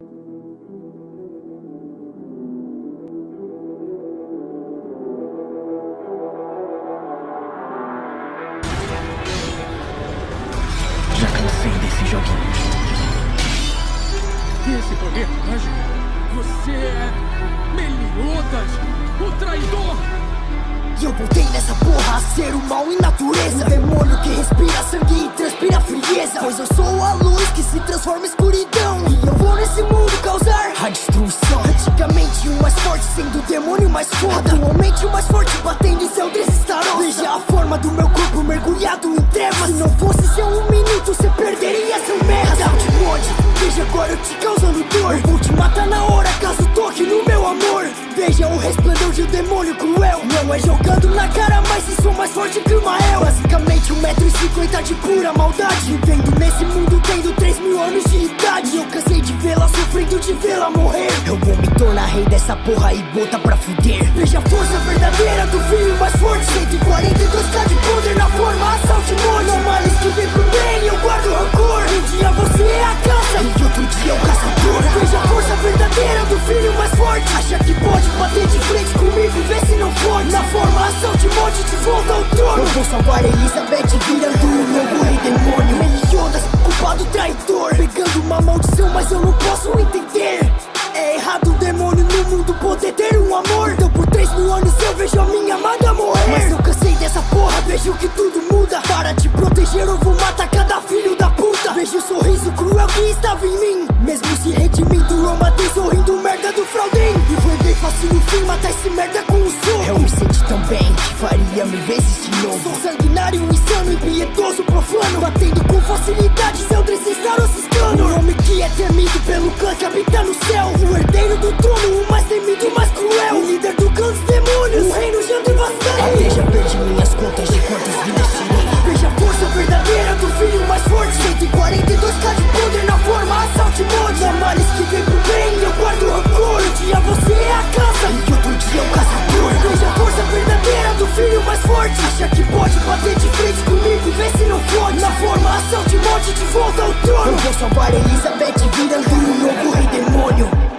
Já cansei desse joguinho. Esse poder mágico? Você é Meliodas, o traidor! E eu voltei nessa porra a ser o mal em natureza, um demônio que respira sangue e transpira frieza. Pois eu sou a luz que se transforma em escuridão, e eu vou nesse mundo causar a destruição. Antigamente o mais forte sendo o demônio mais foda, atualmente o mais forte batendo em seu desestarossa. Veja a forma do meu corpo mergulhado em trevas. Se não fosse seu um minuto, cê perderia seu merda. Saltimode, veja agora eu te causando dor. Eu vou te matar na hora caso toque no meu amor. Veja o resplendor de um demônio cruel. Não é jogando na cara, mas sim sou mais forte que o Mael. Basicamente 1,50 m de pura maldade, vivendo nesse mundo tendo 3.000 anos de idade. Eu cansei de vê-la sofrendo, de vê-la morrer. Eu vou me tornar rei dessa porra e botar pra fuder. Veja a força verdadeira do filho mais forte, 142k de poder na forma Saltimode. Não males que vem pro bem, eu guardo rancor. Um dia você é a caça e outro dia o caçador. Veja a força verdadeira do filho mais forte. Acha que pode bater de frente comigo, vê se não pode. Na forma Saltimode de volta ao trono. Eu vou salvar Elizabeth virando um novo rei demônio. Meliodas, culpado traidor, pegando uma maldição, mas eu não posso entender. É errado um demônio no mundo poder ter um amor. Então por 3.000 anos eu vejo a minha amada morrer. Mas eu cansei dessa porra, vejo que tudo muda. Para te proteger eu vou matar cada filho da puta. Vejo o sorriso cruel que estava em mim, mesmo se redimindo eu matei sorrindo merda do Fraudin. E foi bem fácil no fim matar esse merda com um soco. Eu me senti tão bem que faria 1000 vezes de novo. Sou sanguinário, insano, impiedoso, profano, batendo com facilidade seu desestaro ciscando. Um homem que é temido pelo clã que habita no céu, o herdeiro do trono, o mais temido, o mais cruel, o líder do clã dos demônios, o reino já devastei. Até já perdi minhas contas de quantas vidas tirei. Veja a força verdadeira do filho mais forte, 142k de poder na forma Saltimode. Não males que vem pro bem, eu guardo rancor. Um dia você é a caça e outro dia o caçador. Veja a força verdadeira do filho mais forte. Acha que pode bater de frente comigo, vê se não pode. Na forma Saltimode de volta ao trono. Eu vou salvar Elizabeth virando um novo rei demônio.